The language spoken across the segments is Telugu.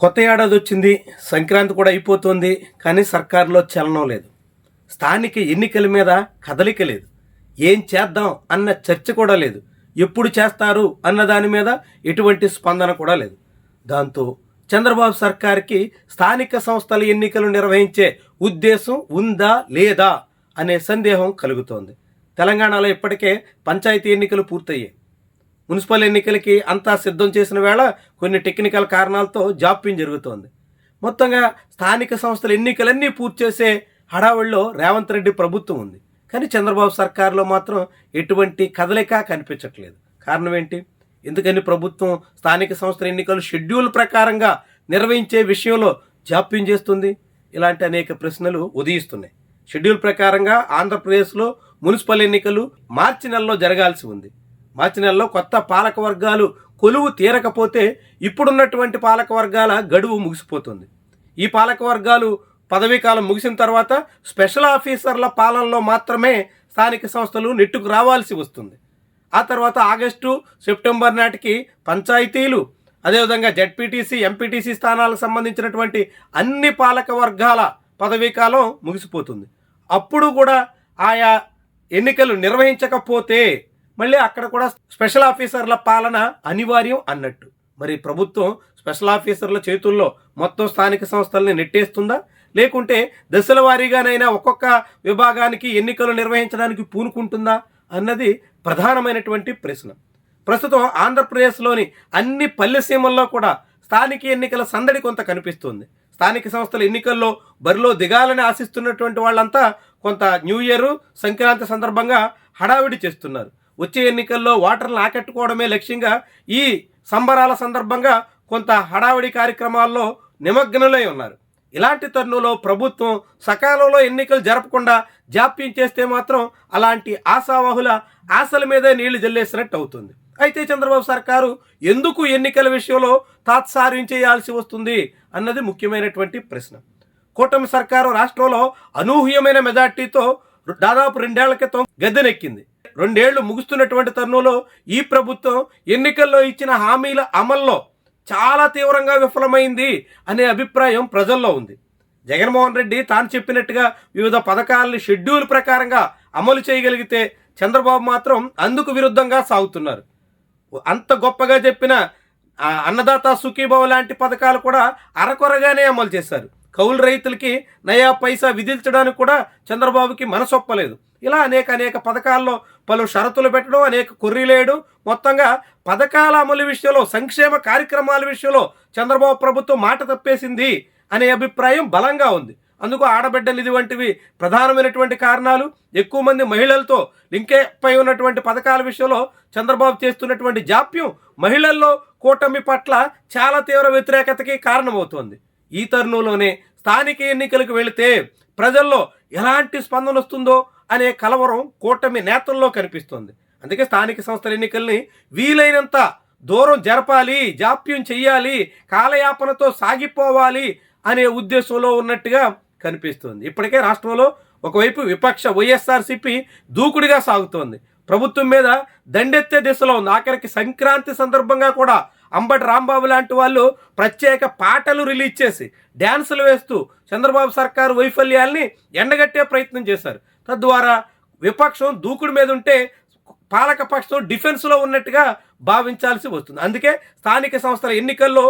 కొత్త ఏడాది వచ్చింది, సంక్రాంతి కూడా అయిపోతుంది. కానీ సర్కారులో చలనం లేదు. స్థానిక ఎన్నికల మీద కదలిక లేదు. ఏం చేద్దాం అన్న చర్చ కూడా లేదు. ఎప్పుడు చేస్తారు అన్న దాని మీద ఎటువంటి స్పందన కూడా లేదు. దాంతో చంద్రబాబు సర్కార్కి స్థానిక సంస్థల ఎన్నికలు నిర్వహించే ఉద్దేశం ఉందా లేదా అనే సందేహం కలుగుతోంది. తెలంగాణలో ఇప్పటికే పంచాయతీ ఎన్నికలు పూర్తయ్యాయి. మున్సిపల్ ఎన్నికలకి అంతా సిద్ధం చేసిన వేళ కొన్ని టెక్నికల్ కారణాలతో జాప్యం జరుగుతోంది. మొత్తంగా స్థానిక సంస్థల ఎన్నికలన్నీ పూర్తి చేసే హడావుల్లో రేవంత్ రెడ్డి ప్రభుత్వం ఉంది. కానీ చంద్రబాబు సర్కారులో మాత్రం ఎటువంటి కదలిక కనిపించట్లేదు. కారణం ఏంటి? ఎందుకని ప్రభుత్వం స్థానిక సంస్థల ఎన్నికలు షెడ్యూల్ ప్రకారంగా నిర్వహించే విషయంలో జాప్యం చేస్తుంది? ఇలాంటి అనేక ప్రశ్నలు ఉదయిస్తున్నాయి. షెడ్యూల్ ప్రకారంగా ఆంధ్రప్రదేశ్లో మున్సిపల్ ఎన్నికలు మార్చి నెలలో జరగాల్సి ఉంది. మార్చి నెలలో కొత్త పాలక వర్గాలు కొలువు తీరకపోతే ఇప్పుడున్నటువంటి పాలక వర్గాల గడువు ముగిసిపోతుంది. ఈ పాలక వర్గాలు పదవీ కాలం ముగిసిన తర్వాత స్పెషల్ ఆఫీసర్ల పాలనలో మాత్రమే స్థానిక సంస్థలు నెట్టుకు రావాల్సి వస్తుంది. ఆ తర్వాత ఆగస్టు సెప్టెంబర్ నాటికి పంచాయతీలు, అదేవిధంగా జెడ్పీటీసీ, ఎంపీటీసీ స్థానాలకు సంబంధించినటువంటి అన్ని పాలక వర్గాల పదవీ కాలం ముగిసిపోతుంది. అప్పుడు కూడా ఆయా ఎన్నికలు నిర్వహించకపోతే మళ్ళీ అక్కడ కూడా స్పెషల్ ఆఫీసర్ల పాలన అనివార్యం అన్నట్టు. మరి ప్రభుత్వం స్పెషల్ ఆఫీసర్ల చేతుల్లో మొత్తం స్థానిక సంస్థల్ని నెట్టేస్తుందా, లేకుంటే దశల వారీగానైనా ఒక్కొక్క విభాగానికి ఎన్నికలు నిర్వహించడానికి పూనుకుంటుందా అన్నది ప్రధానమైనటువంటి ప్రశ్న. ప్రస్తుతం ఆంధ్రప్రదేశ్లోని అన్ని పల్లె సీమల్లో కూడా స్థానిక ఎన్నికల సందడి కొంత కనిపిస్తుంది. స్థానిక సంస్థల ఎన్నికల్లో బరిలో దిగాలని ఆశిస్తున్నటువంటి వాళ్ళంతా కొంత న్యూ ఇయర్, సంక్రాంతి సందర్భంగా హడావిడి చేస్తున్నారు. వచ్చే ఎన్నికల్లో ఓటర్లను ఆకట్టుకోవడమే లక్ష్యంగా ఈ సంబరాల సందర్భంగా కొంత హడావిడి కార్యక్రమాల్లో నిమగ్నులై ఉన్నారు. ఇలాంటి తరుణంలో ప్రభుత్వం సకాలంలో ఎన్నికలు జరపకుండా జాప్యం చేస్తే మాత్రం అలాంటి ఆశావాహుల ఆశల మీదే నీళ్లు జల్లేసినట్టు అవుతుంది. అయితే చంద్రబాబు సర్కారు ఎందుకు ఎన్నికల విషయంలో తాత్సార్యం చేయాల్సి వస్తుంది అన్నది ముఖ్యమైనటువంటి ప్రశ్న. కూటమి సర్కారు రాష్ట్రంలో అనూహ్యమైన మెజార్టీతో దాదాపు 2 ఏళ్ల క్రితం గద్దెనెక్కింది. 2 ఏళ్లు ముగుస్తున్నటువంటి తరుణంలో ఈ ప్రభుత్వం ఎన్నికల్లో ఇచ్చిన హామీల అమల్లో చాలా తీవ్రంగా విఫలమైంది అనే అభిప్రాయం ప్రజల్లో ఉంది. జగన్మోహన్ రెడ్డి తాను చెప్పినట్టుగా వివిధ పథకాలని షెడ్యూల్ ప్రకారంగా అమలు చేయగలిగితే చంద్రబాబు మాత్రం అందుకు విరుద్ధంగా సాగుతున్నారు. అంత గొప్పగా చెప్పిన అన్నదాత సుఖీభవ లాంటి పథకాలు కూడా అరకొరగానే అమలు చేశారు. కౌలు రైతులకి నయా పైసా విధించడానికి కూడా చంద్రబాబుకి మనసొప్పలేదు. ఇలా అనేక పథకాల్లో పలు షరతులు పెట్టడం, అనేక కొర్రీలేయడం, మొత్తంగా పథకాల అమలు విషయంలో, సంక్షేమ కార్యక్రమాల విషయంలో చంద్రబాబు ప్రభుత్వం మాట తప్పేసింది అనే అభిప్రాయం బలంగా ఉంది. అందుకు ఆడబిడ్డ నిధి వంటివి ప్రధానమైనటువంటి కారణాలు. ఎక్కువ మంది మహిళలతో లింకేపై ఉన్నటువంటి పథకాల విషయంలో చంద్రబాబు చేస్తున్నటువంటి జాప్యం మహిళల్లో కూటమి పట్ల చాలా తీవ్ర వ్యతిరేకతకి కారణమవుతోంది. ఈ తరుణంలోనే స్థానిక ఎన్నికలకు వెళితే ప్రజల్లో ఎలాంటి స్పందన వస్తుందో అనే కలవరం కూటమి నేతల్లో కనిపిస్తుంది. అందుకే స్థానిక సంస్థల ఎన్నికల్ని వీలైనంత దూరం జరపాలి, జాప్యం చెయ్యాలి, కాలయాపనతో సాగిపోవాలి అనే ఉద్దేశంలో ఉన్నట్టుగా కనిపిస్తుంది. ఇప్పటికే రాష్ట్రంలో ఒకవైపు విపక్ష వైఎస్ఆర్సీపీ దూకుడుగా సాగుతోంది. ప్రభుత్వం మీద దండెత్తే దిశలో ఉంది. ఆఖరికి సంక్రాంతి సందర్భంగా కూడా అంబటి రాంబాబు లాంటి వాళ్ళు ప్రత్యేక పాటలు రిలీజ్ చేసి డ్యాన్సులు వేస్తూ చంద్రబాబు సర్కారు వైఫల్యాల్ని ఎండగట్టే ప్రయత్నం చేశారు. తద్వారా విపక్షం దూకుడు మీద ఉంటే పాలక పక్షం డిఫెన్స్లో ఉన్నట్టుగా భావించాల్సి వస్తుంది. అందుకే స్థానిక సంస్థల ఎన్నికల్లో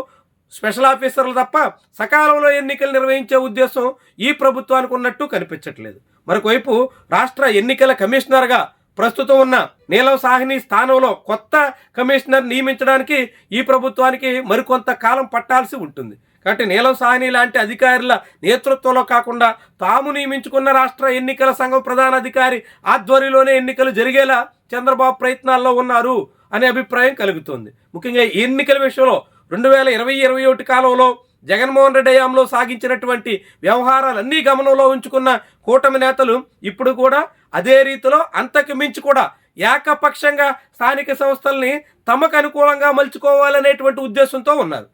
స్పెషల్ ఆఫీసర్లు తప్ప సకాలంలో ఎన్నికలు నిర్వహించే ఉద్దేశం ఈ ప్రభుత్వానికి ఉన్నట్టు కనిపించట్లేదు. మరొకవైపు రాష్ట్ర ఎన్నికల కమిషనర్గా ప్రస్తుతం ఉన్న నీలం సాహ్ని స్థానంలో కొత్త కమిషనర్ నియమించడానికి ఈ ప్రభుత్వానికి మరికొంత కాలం పట్టాల్సి ఉంటుంది. కాబట్టి నీలం సాహ్ని లాంటి అధికారుల నేతృత్వంలో కాకుండా తాము నియమించుకున్న రాష్ట్ర ఎన్నికల సంఘం ప్రధాన అధికారి ఆధ్వర్యంలోనే ఎన్నికలు జరిగేలా చంద్రబాబు ప్రయత్నాల్లో ఉన్నారు అనే అభిప్రాయం కలుగుతోంది. ముఖ్యంగా ఈ ఎన్నికల విషయంలో 2020-21 కాలంలో జగన్మోహన్ రెడ్డి హయాంలో సాగించినటువంటి వ్యవహారాలన్నీ గమనంలో ఉంచుకున్న కూటమి నేతలు ఇప్పుడు కూడా అదే రీతిలో అంతకు మించి కూడా ఏకపక్షంగా స్థానిక సంస్థల్ని తమకు అనుకూలంగా మలుచుకోవాలనేటువంటి ఉద్దేశంతో ఉన్నారు.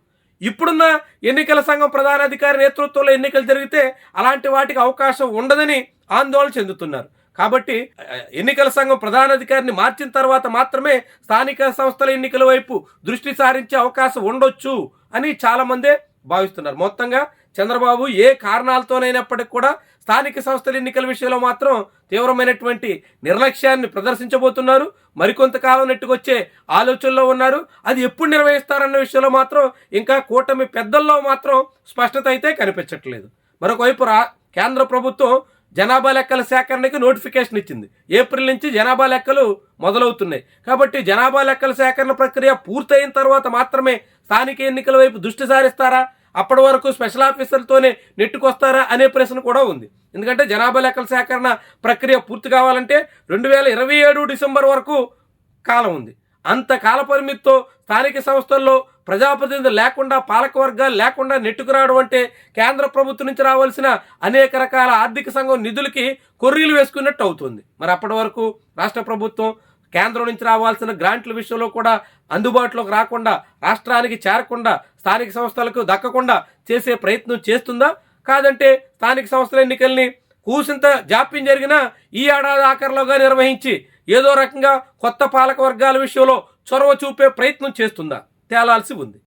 ఇప్పుడున్న ఎన్నికల సంఘం ప్రధానాధికారి నేతృత్వంలో ఎన్నికలు జరిగితే అలాంటి వాటికి అవకాశం ఉండదని ఆందోళన చెందుతున్నారు. కాబట్టి ఎన్నికల సంఘం ప్రధానాధికారిని మార్చిన తర్వాత మాత్రమే స్థానిక సంస్థల ఎన్నికల వైపు దృష్టి సారించే అవకాశం ఉండొచ్చు అని చాలామందే భావిస్తున్నారు. మొత్తంగా చంద్రబాబు ఏ కారణాలతోనైనప్పటికీ కూడా స్థానిక సంస్థల ఎన్నికల విషయంలో మాత్రం తీవ్రమైనటువంటి నిర్లక్ష్యాన్ని ప్రదర్శించబోతున్నారు. మరికొంతకాలం నెట్టుకొచ్చే ఆలోచనలో ఉన్నారు. అది ఎప్పుడు నిర్వహిస్తారన్న విషయంలో మాత్రం ఇంకా కూటమి పెద్దల్లో మాత్రం స్పష్టత అయితే కనిపించట్లేదు. మరొకవైపు కేంద్ర ప్రభుత్వం జనాభా లెక్కల సేకరణకి నోటిఫికేషన్ ఇచ్చింది. ఏప్రిల్ నుంచి జనాభా లెక్కలు మొదలవుతున్నాయి. కాబట్టి జనాభా లెక్కల సేకరణ ప్రక్రియ పూర్తయిన తర్వాత మాత్రమే స్థానిక ఎన్నికల వైపు దృష్టి సారిస్తారా, అప్పటి వరకు స్పెషల్ ఆఫీసర్లతోనే నెట్టుకొస్తారా అనే ప్రశ్న కూడా ఉంది. ఎందుకంటే జనాభా లెక్కల సేకరణ ప్రక్రియ పూర్తి కావాలంటే 2027 డిసెంబర్ వరకు కాలం ఉంది. అంత కాల పరిమితితో స్థానిక సంస్థల్లో ప్రజాప్రతినిధులు లేకుండా, పాలక వర్గాలు లేకుండా నెట్టుకురావడం అంటే కేంద్ర ప్రభుత్వం నుంచి రావాల్సిన అనేక రకాల ఆర్థిక సంఘం నిధులకి కొర్రీలు వేసుకున్నట్టు అవుతుంది. మరి అప్పటి వరకు రాష్ట్ర ప్రభుత్వం కేంద్రం నుంచి రావాల్సిన గ్రాంట్ల విషయంలో కూడా అందుబాటులోకి రాకుండా, రాష్ట్రానికి చేరకుండా, స్థానిక సంస్థలకు దక్కకుండా చేసే ప్రయత్నం చేస్తుందా? కాదంటే స్థానిక సంస్థల ఎన్నికల్ని కూసింత జాప్యం జరిగినా ఈ ఏడాది ఆఖరిలోగా నిర్వహించి ఏదో రకంగా కొత్త పాలక వర్గాల విషయంలో చొరవ చూపే ప్రయత్నం చేస్తుందా? తేలాల్సి ఉంది.